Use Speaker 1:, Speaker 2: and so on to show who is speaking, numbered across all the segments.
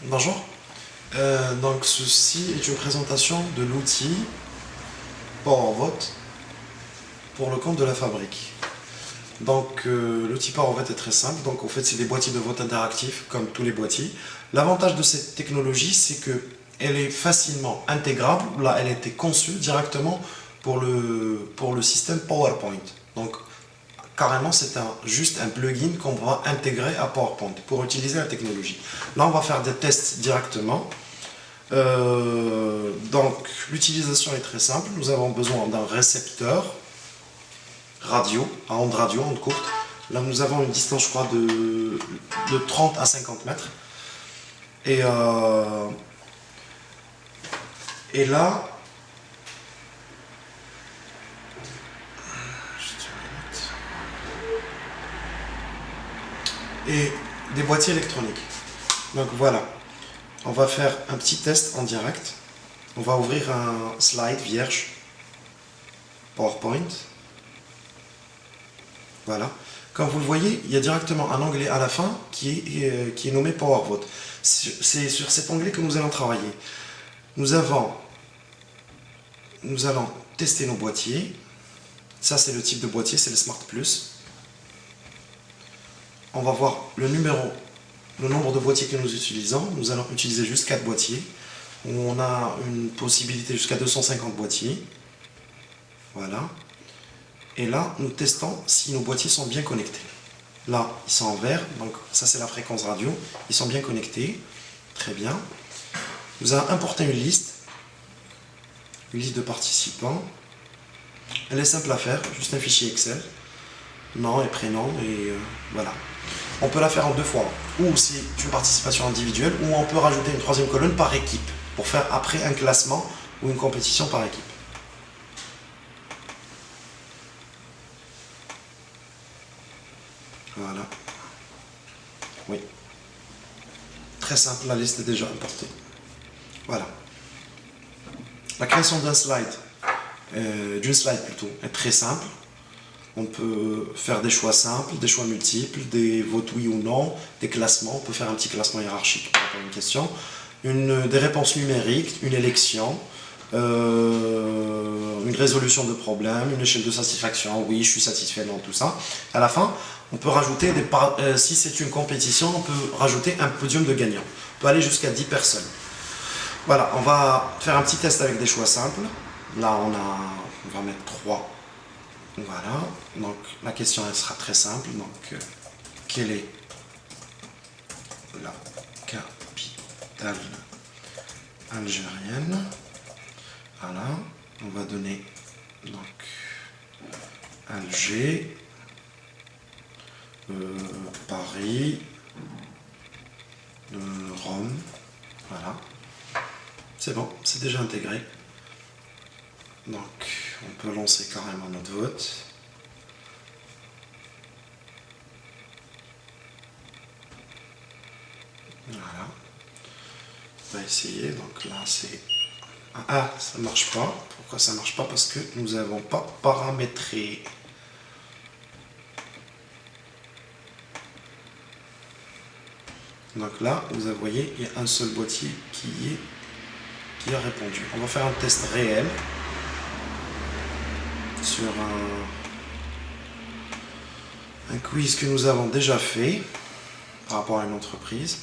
Speaker 1: Bonjour. Donc ceci est une présentation de l'outil PowerVote pour le compte de la fabrique. Donc l'outil PowerVote est très simple. Donc en fait c'est des boîtiers de vote interactifs comme tous les boîtiers. L'avantage de cette technologie c'est que elle est facilement intégrable. Là elle a été conçue directement pour le système PowerPoint. Donc carrément c'est juste un plugin qu'on va intégrer à PowerPoint pour utiliser la technologie. Là on va faire des tests directement. Donc l'utilisation est très simple. Nous avons besoin d'un récepteur radio, à onde radio, onde courte. Là nous avons une distance je crois de 30 à 50 mètres. Et là, et des boîtiers électroniques. Donc voilà, on va faire un petit test en direct. On va ouvrir un slide vierge PowerPoint. Voilà. Comme vous le voyez, il y a directement un onglet à la fin qui est nommé PowerVote. C'est sur cet onglet que nous allons travailler. Nous allons tester nos boîtiers. Ça, c'est le type de boîtier, c'est le Smart Plus. On va voir le nombre de boîtiers que nous utilisons. Nous allons utiliser juste 4 boîtiers. On a une possibilité jusqu'à 250 boîtiers. Voilà. Et là, nous testons si nos boîtiers sont bien connectés. Là, ils sont en vert, donc ça c'est la fréquence radio. Ils sont bien connectés. Très bien. Nous allons importer une liste de participants. Elle est simple à faire, juste un fichier Excel. Nom et prénom, et voilà. On peut la faire en deux fois. Ou c'est une participation individuelle, ou on peut rajouter une troisième colonne par équipe, pour faire après un classement ou une compétition par équipe. Voilà. Oui. Très simple, la liste est déjà importée. Voilà. La création d'un slide, d'une slide plutôt, est très simple. On peut faire des choix simples, des choix multiples, des votes oui ou non, des classements. On peut faire un petit classement hiérarchique par rapport à une question. Des réponses numériques, une élection, une résolution de problème, une échelle de satisfaction, oui, je suis satisfait, non, tout ça. À la fin, on peut rajouter, si c'est une compétition, on peut rajouter un podium de gagnants. On peut aller jusqu'à 10 personnes. Voilà, on va faire un petit test avec des choix simples. Là, on va mettre 3. Voilà, donc la question elle sera très simple. Donc, quelle est la capitale algérienne? Voilà, on va donner donc Alger, Paris, Rome. Voilà, c'est bon, c'est déjà intégré. Donc, on peut lancer carrément notre vote. Voilà. On va essayer. Donc là, c'est... Ah, ça ne marche pas. Pourquoi ça ne marche pas? Parce que nous n'avons pas paramétré. Donc là, vous voyez, il y a un seul boîtier qui a répondu. On va faire un test réel sur un quiz que nous avons déjà fait par rapport à une entreprise.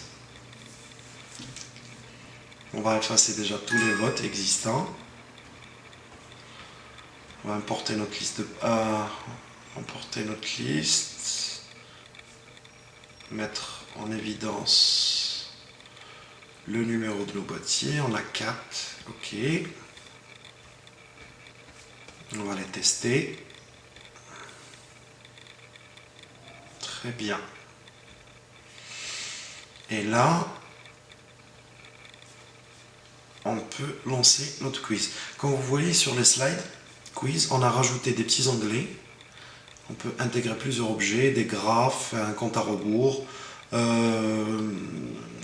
Speaker 1: On va effacer déjà tous les votes existants. On va importer notre liste mettre en évidence le numéro de nos boîtiers. On a 4. Ok. On va les tester. Très bien. Et là, on peut lancer notre quiz. Comme vous voyez sur les slides, quiz, on a rajouté des petits onglets. On peut intégrer plusieurs objets, des graphes, un compte à rebours,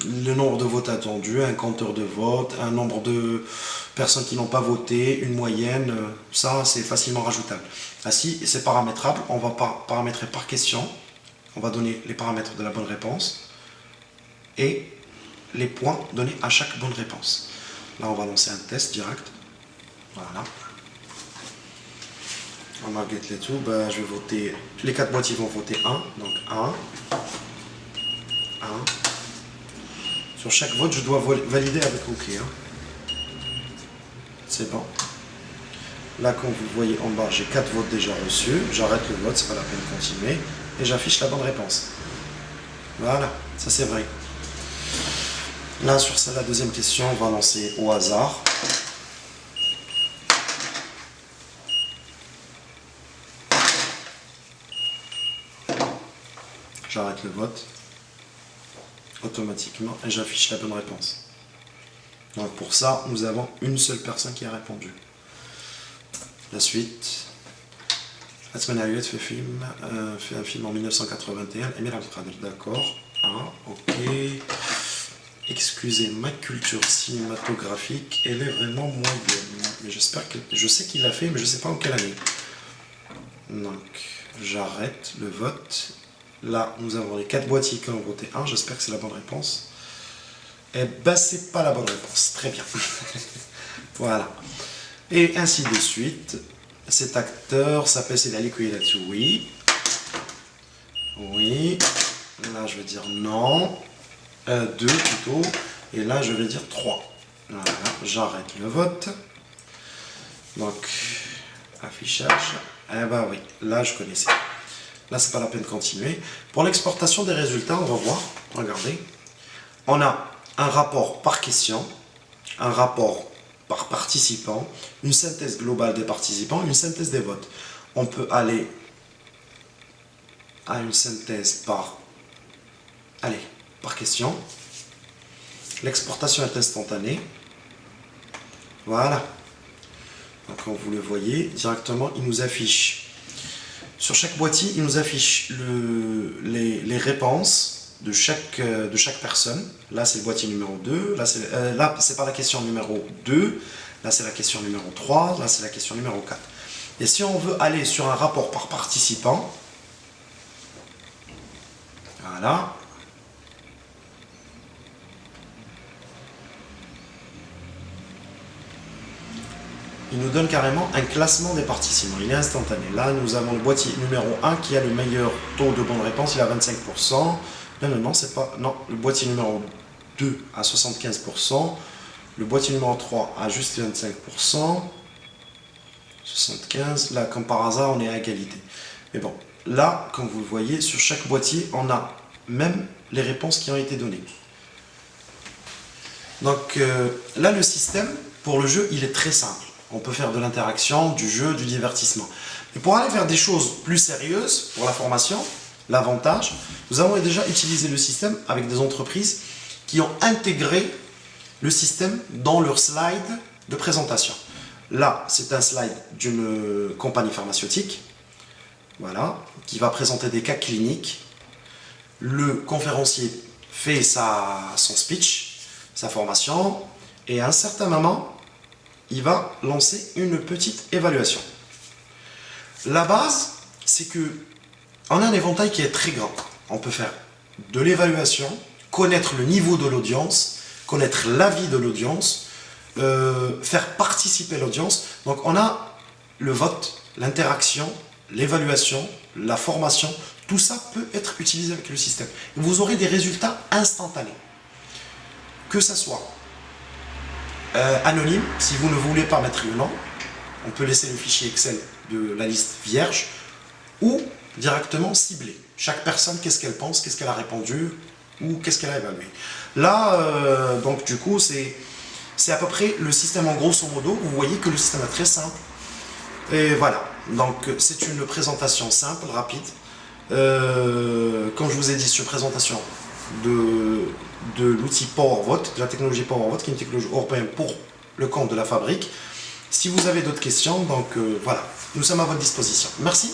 Speaker 1: le nombre de votes attendus, un compteur de vote, un nombre de personnes qui n'ont pas voté, une moyenne, ça c'est facilement rajoutable. Ainsi, c'est paramétrable, on va paramétrer par question, on va donner les paramètres de la bonne réponse et les points donnés à chaque bonne réponse. Là, on va lancer un test direct. Voilà. On va get les tout. Ben, je vais voter. Les 4 boîtiers vont voter 1. Donc 1. 1. Sur chaque vote, je dois valider avec OK. Hein. C'est bon. Là, comme vous le voyez en bas, j'ai 4 votes déjà reçus. J'arrête le vote, c'est pas la peine de continuer. Et j'affiche la bonne réponse. Voilà, ça c'est vrai. Là, sur ça, la deuxième question, on va lancer au hasard. J'arrête le vote automatiquement et j'affiche la bonne réponse. Donc pour ça, nous avons une seule personne qui a répondu. La suite. Asman Ayouet fait un film en 1981. Emir Abdelkader, d'accord. Ah, ok. Excusez ma culture cinématographique, elle est vraiment moyenne. Mais j'espère que. Je sais qu'il l'a fait, mais je ne sais pas en quelle année. Donc, j'arrête le vote. Là, nous avons les 4 boîtiers qui ont voté 1. J'espère que c'est la bonne réponse. Eh ben, c'est pas la bonne réponse. Très bien. Voilà. Et ainsi de suite. Cet acteur s'appelle Sedali Kouilatu. Oui. Oui. Là, je vais dire non. 2 plutôt. Et là, je vais dire 3. Voilà. J'arrête le vote. Donc, affichage. Eh ben oui. Là, je connaissais. Là, c'est pas la peine de continuer. Pour l'exportation des résultats, on va voir. Regardez. On a un rapport par question, un rapport par participant, une synthèse globale des participants, une synthèse des votes. On peut aller à une synthèse par question. L'exportation est instantanée. Voilà. Donc, comme vous le voyez, directement, il nous affiche. Sur chaque boîtier, il nous affiche les réponses de chaque personne. Là, c'est le boîtier numéro 2. Là, c'est pas la question numéro 2. Là, c'est la question numéro 3. Là, c'est la question numéro 4. Et si on veut aller sur un rapport par participant, voilà. Il nous donne carrément un classement des participants. Il est instantané. Là, nous avons le boîtier numéro 1 qui a le meilleur taux de bonne réponse. Il a 25%. Non, c'est pas. Non, le boîtier numéro 2 à 75%. Le boîtier numéro 3 a juste 25%. 75%. Là, comme par hasard, on est à égalité. Mais bon, là, comme vous le voyez, sur chaque boîtier, on a même les réponses qui ont été données. Donc là, le système, pour le jeu, il est très simple. On peut faire de l'interaction, du jeu, du divertissement. Mais pour aller vers des choses plus sérieuses, pour la formation, l'avantage, nous avons déjà utilisé le système avec des entreprises qui ont intégré le système dans leur slide de présentation. Là, c'est un slide d'une compagnie pharmaceutique, voilà, qui va présenter des cas cliniques. Le conférencier fait son speech, sa formation, et à un certain moment, il va lancer une petite évaluation. La base, c'est que on a un éventail qui est très grand. On peut faire de l'évaluation, connaître le niveau de l'audience, connaître l'avis de l'audience, faire participer l'audience. Donc on a le vote, l'interaction, l'évaluation, la formation. Tout ça peut être utilisé avec le système. Vous aurez des résultats instantanés. Que ça soit anonyme, si vous ne voulez pas mettre le nom, on peut laisser le fichier Excel de la liste vierge, ou directement ciblé. Chaque personne, qu'est-ce qu'elle pense, qu'est-ce qu'elle a répondu, ou qu'est-ce qu'elle a évalué. Là, donc du coup, c'est à peu près le système en grosso modo. Vous voyez que le système est très simple. Et voilà, donc c'est une présentation simple, rapide. Comme je vous ai dit, sur présentation de l'outil PowerVote, de la technologie PowerVote, qui est une technologie européenne pour le compte de la fabrique. Si vous avez d'autres questions, donc voilà, nous sommes à votre disposition. Merci.